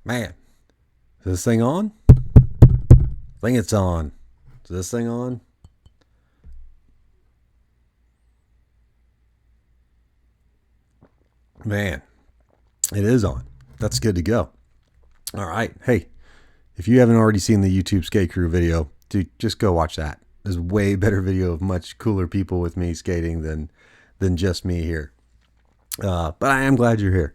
Man, is this thing on? I think it's on. Is this thing on? Man, it is on. That's good to go. All right. Hey, if you haven't already seen the YouTube Skate Crew video, dude, just go watch that. There's a way better video of much cooler people with me skating than just me here. But I am glad you're here.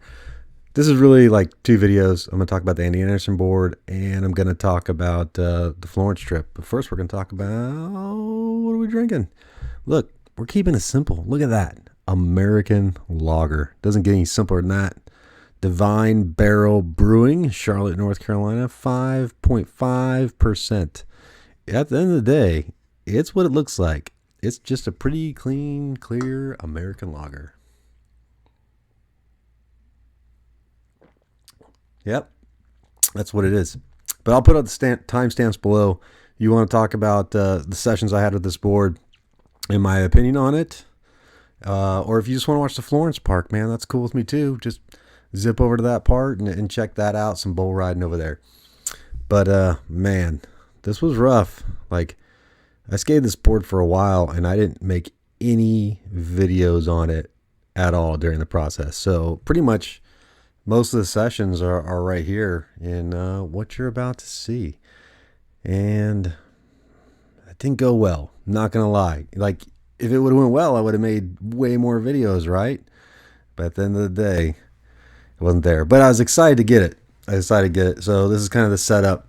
This is really like two videos. I'm going to talk about the Andy Anderson board, and I'm going to talk about the Florence trip. But first, we're going to talk about what are we drinking? Look, we're keeping it simple. Look at that. American lager. Doesn't get any simpler than that. Divine Barrel Brewing, Charlotte, North Carolina, 5.5%. At the end of the day, it's what it looks like. It's just a pretty clean, clear American lager. Yep, that's what it is. But I'll put up the timestamps below. You want to talk about the sessions I had with this board, in my opinion on it, or if you just want to watch the Florence park, man, that's cool with me too. Just zip over to that part and check that out. Some bull riding over there. But man, this was rough. Like, I skated this board for a while and I didn't make any videos on it at all during the process. So pretty much most of the sessions are right here in what you're about to see. And it didn't go well, not gonna lie. Like, if it would have went well, I would have made way more videos, right? But at the end of the day, it wasn't there. But I was excited to get it. So this is kind of the setup.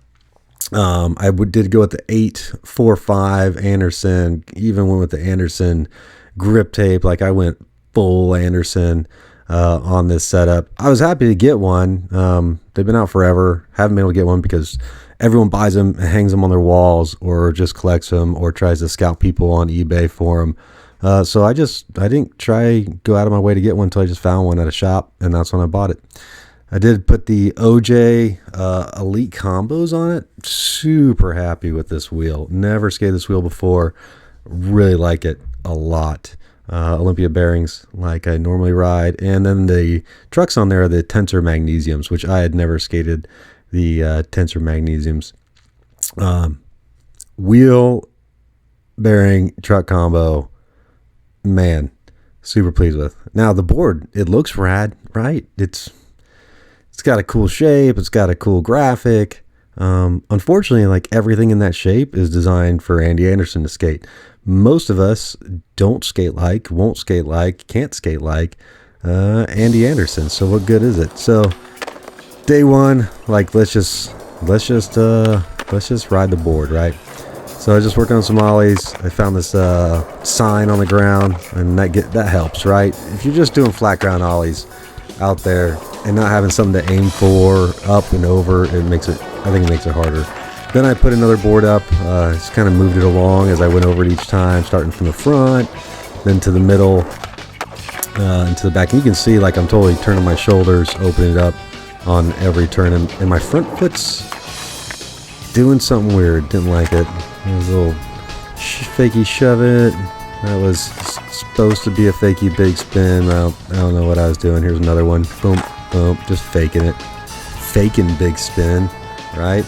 I did go with the 845 Anderson, even went with the Anderson grip tape. Like, I went full Anderson on this setup. I was happy to get one. They've been out forever. Haven't been able to get one because everyone buys them and hangs them on their walls, or just collects them, or tries to scout people on eBay for them. So I didn't go out of my way to get one until I just found one at a shop, and that's when I bought it. I did put the OJ Elite combos on it. Super happy with this wheel. Never skated this wheel before. Really like it a lot. Olympia bearings like I normally ride. And then the trucks on there are the Tensor Magnesiums, which I had never skated the Tensor Magnesiums. Wheel bearing truck combo, man, super pleased with. Now the board, it looks rad, right? It's got a cool shape. It's got a cool graphic. Unfortunately, like, everything in that shape is designed for Andy Anderson to skate. Most of us don't skate like, won't skate like, can't skate like Andy Anderson. So what good is it? So day one, like, let's just ride the board, right? So I just worked on some ollies. I found this sign on the ground, and that helps, right? If you're just doing flat ground ollies out there and not having something to aim for up and over, I think it makes it harder. Then I put another board up, just kind of moved it along as I went over it each time, starting from the front, then to the middle, and to the back. And you can see, like, I'm totally turning my shoulders, opening it up on every turn, and my front foot's doing something weird. Didn't like it. It was a little fakey shove it. That was supposed to be a fakey big spin. I don't know what I was doing. Here's another one. Boom, boom, just faking it. Faking big spin, right?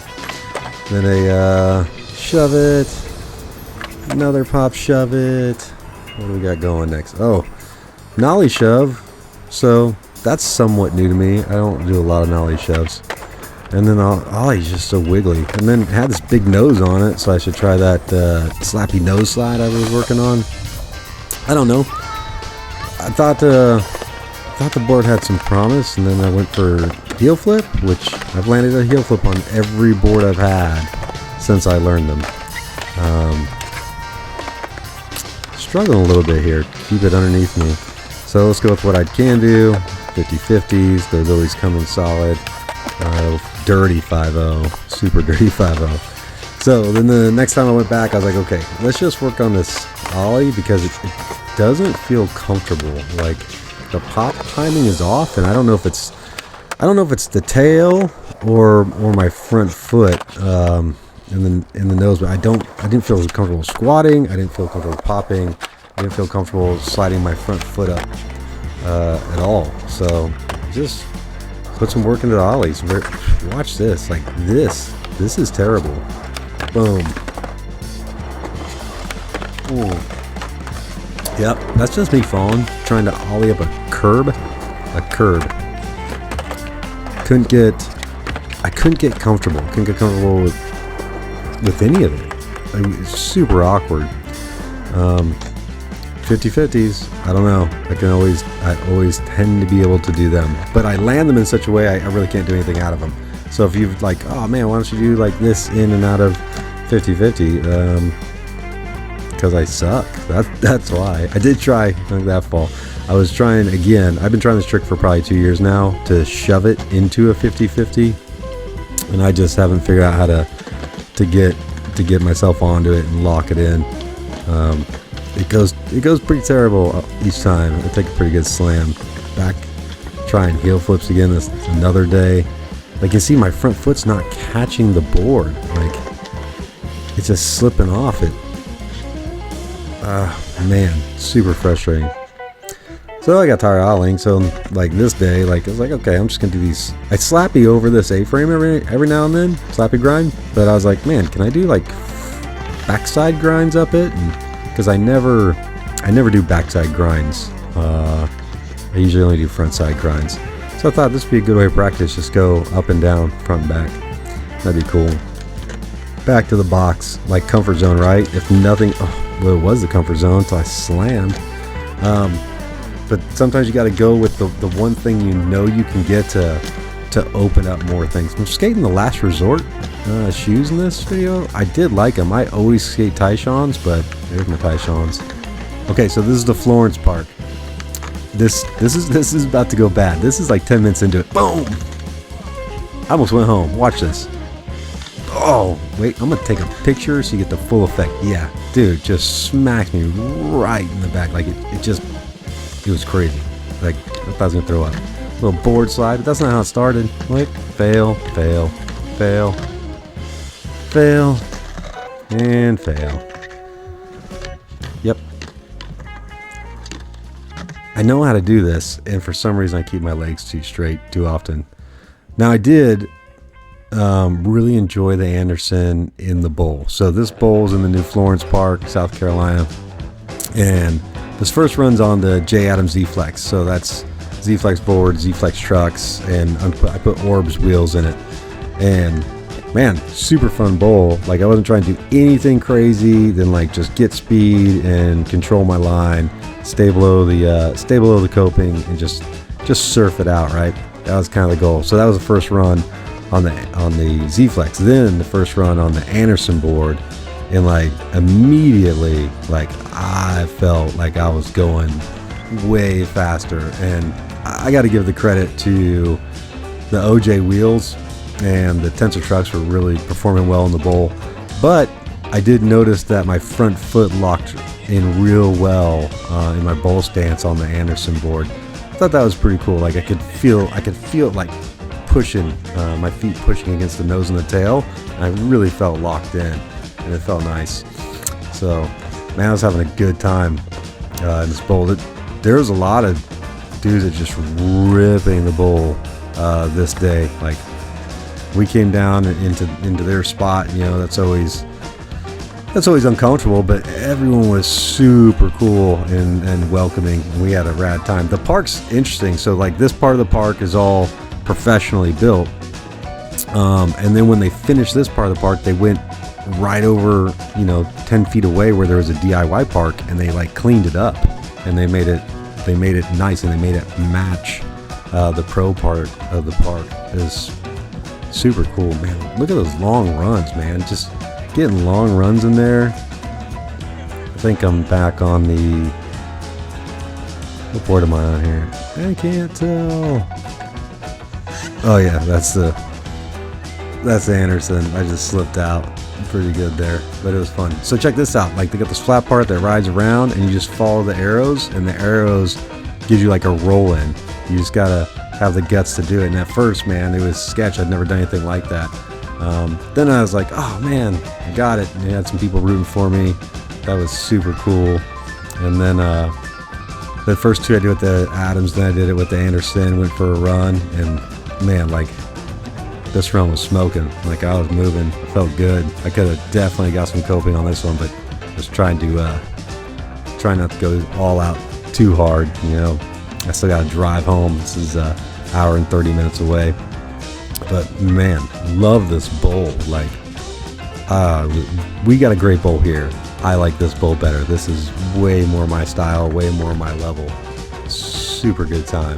Then a shove it. Another pop shove it. What do we got going next? Oh, nollie shove. So that's somewhat new to me. I don't do a lot of nollie shoves. And then ollie's just so wiggly. And then it had this big nose on it, so I should try that slappy nose slide I was working on. I don't know. I thought the board had some promise, and then I went for heel flip, which I've landed a heel flip on every board I've had since I learned them. Struggling a little bit here to keep it underneath me. So let's go with what I can do. 50-50s. Those always come in solid. Dirty 5-0. Super dirty 5-0. So then the next time I went back, I was like, okay, let's just work on this ollie, because it doesn't feel comfortable. Like, the pop timing is off, and I don't know if it's the tail or my front foot in the nose, but I didn't feel comfortable squatting. I didn't feel comfortable popping. I didn't feel comfortable sliding my front foot up at all. So just put some work into the ollies. Watch this. Like this is terrible. Boom. Ooh. Yep, that's just me falling, trying to ollie up a curb. I couldn't get comfortable. Couldn't get comfortable with any of it. It was super awkward. 50-50s, I don't know. I always tend to be able to do them, but I land them in such a way I really can't do anything out of them. So if you've like, oh man, why don't you do like this in and out of 50-50? Because I suck. That's why. I did try that fall. I was trying again. I've been trying this trick for probably 2 years now to shove it into a 50-50, and I just haven't figured out how to get myself onto it and lock it in. It goes pretty terrible each time. I take a pretty good slam. Back, trying heel flips again. This is another day. Like you can see, my front foot's not catching the board. Like it's just slipping off it. Man, super frustrating. So I got tired of ollieing. So like this day, like I was like, okay, I'm just gonna do these. I slappy over this A-frame every now and then, slappy grind. But I was like, man, can I do like backside grinds up it? Because I never do backside grinds. I usually only do front side grinds. So I thought this would be a good way to practice. Just go up and down, front and back. That'd be cool. Back to the box, like comfort zone, right? If nothing, well, it was the comfort zone until I slammed. But sometimes you got to go with the one thing you know you can get to open up more things. I'm skating the last resort shoes in this video. I did like them. I always skate Tyshawn's, but there's my Tyshawn's. Okay, so this is the Florence park. This is about to go bad. This is like 10 minutes into it. Boom! I almost went home. Watch this. Oh, wait, I'm gonna take a picture so you get the full effect. Yeah, dude, just smacked me right in the back. Like it was crazy. Like I thought I was gonna throw up. Little board slide, but that's not how it started. Like fail, fail, fail, fail, and fail. Yep. I know how to do this, and for some reason I keep my legs too straight too often. Now I did really enjoy the Anderson in the bowl. So this bowl is in the new Florence Park, South Carolina, and this first runs on the J. Adams Z-Flex. So that's Z-Flex board, Z-Flex trucks, and I put Orbs wheels in it. And man, super fun bowl. Like I wasn't trying to do anything crazy than like just get speed and control my line, stay below the coping, and just surf it out. Right, that was kind of the goal. So that was the first run on the Z-Flex. Then the first run on the Anderson board, and like immediately, like I felt like I was going way faster. And I got to give the credit to the OJ wheels, and the Tensor trucks were really performing well in the bowl. But I did notice that my front foot locked in real well in my bowl stance on the Anderson board. I thought that was pretty cool. Like I could feel it like pushing, my feet pushing against the nose and the tail. And I really felt locked in, and it felt nice. So, man, I was having a good time in this bowl. There was a lot of dudes that just ripping the bowl this day. Like we came down into their spot. You know, that's always uncomfortable, but everyone was super cool and welcoming. We had a rad time. The park's interesting. So like this part of the park is all professionally built, and then when they finished this part of the park, they went right over 10 feet away where there was a DIY park, and they like cleaned it up, and they made it nice, and they made it match the pro part of the park. It was super cool, man. Look at those long runs, man. Just getting long runs in there. I think I'm back on the, what board am I on here? I can't tell. Oh yeah, that's the Anderson. I just slipped out pretty good there, but it was fun. So check this out. Like they got this flat part that rides around, and you just follow the arrows, and the arrows gives you like a roll in. You just gotta have the guts to do it. And at first, man, it was sketch. I'd never done anything like that. Then I was like, oh man, I got it. And you had some people rooting for me. That was super cool. And then the first two I did with the Adams, then I did it with the Anderson, went for a run, and man, like this run was smoking. Like I was moving, I felt good. I could have definitely got some coping on this one, but just trying not to go all out too hard. You know, I still got to drive home. This is an hour and 30 minutes away. But man, love this bowl. Like, we got a great bowl here. I like this bowl better. This is way more my style, way more my level. Super good time.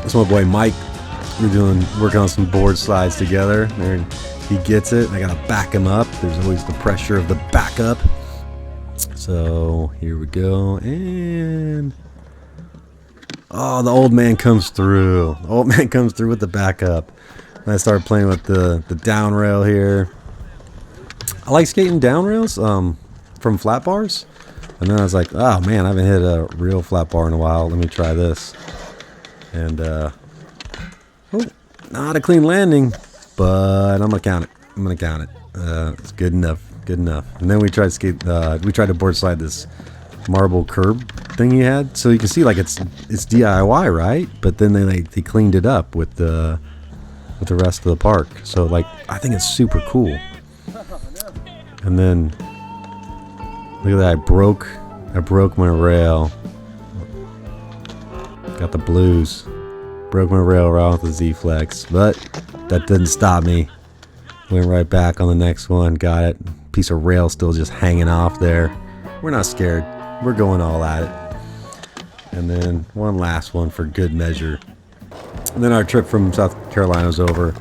That's my boy Mike. We're working on some board slides together. There, he gets it. I gotta back him up. There's always the pressure of the backup. So here we go, and oh, the old man comes through. The old man comes through with the backup. And I started playing with the down rail here. I like skating down rails from flat bars. And then I was like, oh man, I haven't hit a real flat bar in a while. Let me try this. And oh, not a clean landing, but I'm gonna count it. It's good enough. Good enough. And then we tried to board slide this marble curb thing he had. So you can see like it's DIY, right? But then they cleaned it up with the rest of the park. So like I think it's super cool. And then look at that, I broke my rail. Got the blues. Broke my rail right off the Z-Flex, but that didn't stop me. Went right back on the next one, got it. Piece of rail still just hanging off there. We're not scared. We're going all at it. And then one last one for good measure. And then our trip from South Carolina was over.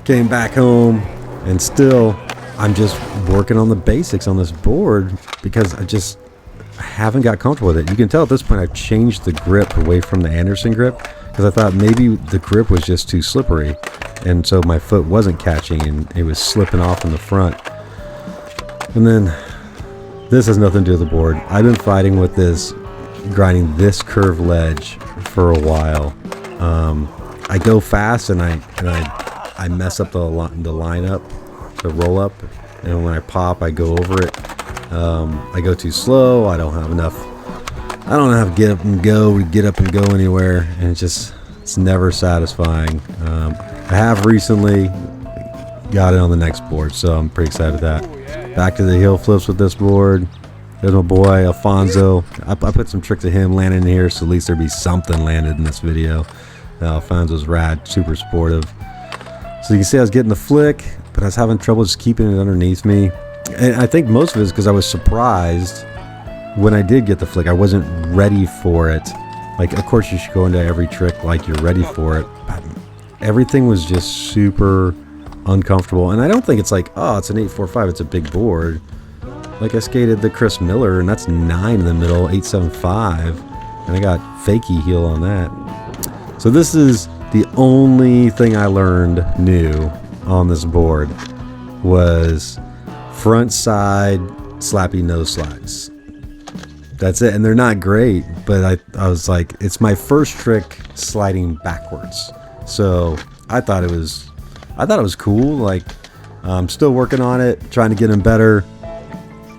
Came back home, and still I'm just working on the basics on this board because I haven't got comfortable with it. You can tell at this point I've changed the grip away from the Anderson grip because I thought maybe the grip was just too slippery, and so my foot wasn't catching and it was slipping off in the front. And then this has nothing to do with the board. I've been fighting with this, grinding this curved ledge for a while. I go fast and I mess up the line up, the roll up, and when I pop, I go over it. I go too slow. I don't have enough to get up and go anywhere, and it's never satisfying. I have recently got it on the next board, so I'm pretty excited with that. Back to the heel flips with this board. There's my boy Alfonso. I put some tricks of him landing here, so at least there'd be something landed in this video. Alfonso's rad, super sportive. So you can see I was getting the flick, but I was having trouble just keeping it underneath me. And I think most of it is because I was surprised when I did get the flick. I wasn't ready for it. Like, of course you should go into every trick like you're ready for it. But everything was just super uncomfortable. And I don't think it's like, oh, it's an 845, it's a big board. Like I skated the Chris Miller, and that's 9 in the middle, 875. And I got fakie heel on that. So this is the only thing I learned new on this board was front side slappy nose slides. That's it. And they're not great, but I was like, it's my first trick sliding backwards. So I thought it was cool. Like, I'm still working on it, trying to get them better.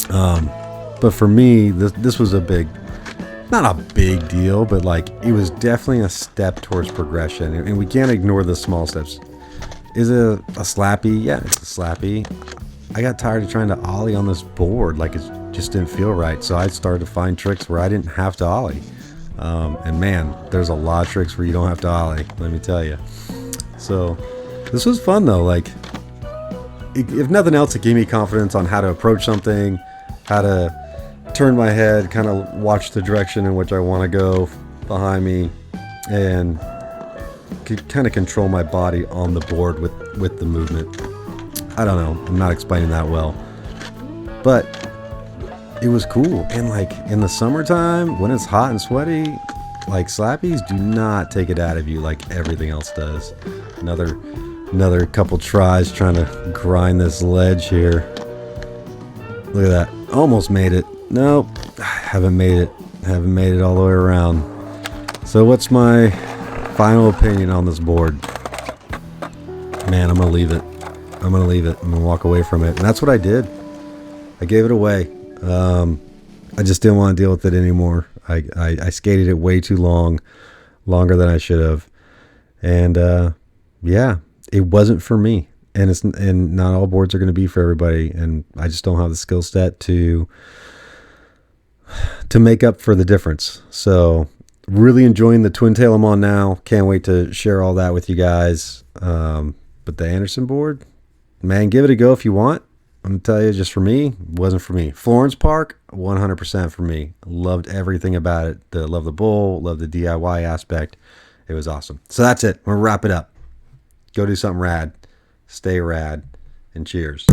But for me, this was not a big deal, but like it was definitely a step towards progression, and we can't ignore the small steps. Is it a slappy? Yeah, it's a slappy. I got tired of trying to ollie on this board, like it just didn't feel right, so I started to find tricks where I didn't have to ollie. And man, there's a lot of tricks where you don't have to ollie, let me tell you. So this was fun though. Like, if nothing else, it gave me confidence on how to approach something, how to turn my head, kind of watch the direction in which I want to go behind me, and kind of control my body on the board with the movement. I don't know, I'm not explaining that well, but it was cool. And like in the summertime when it's hot and sweaty, like slappies do not take it out of you like everything else does. Another couple tries trying to grind this ledge here. Look at that, almost made it. Nope, haven't made it all the way around. So what's my final opinion on this board? Man, I'm gonna leave it. I'm gonna walk away from it. And that's what I did. I gave it away. I just didn't want to deal with it anymore. I skated it way too long, longer than I should have. And yeah, it wasn't for me. And not all boards are going to be for everybody. And I just don't have the skill set to make up for the difference. So really enjoying the twin tail I'm on now. Can't wait to share all that with you guys. But the Anderson board, man, give it a go if you want. I'm going to tell you, just for me, wasn't for me. Florence Park, 100% for me. Loved everything about it. Love the bowl, love the DIY aspect. It was awesome. So that's it. I'm going to wrap it up. Go do something rad. Stay rad. And cheers.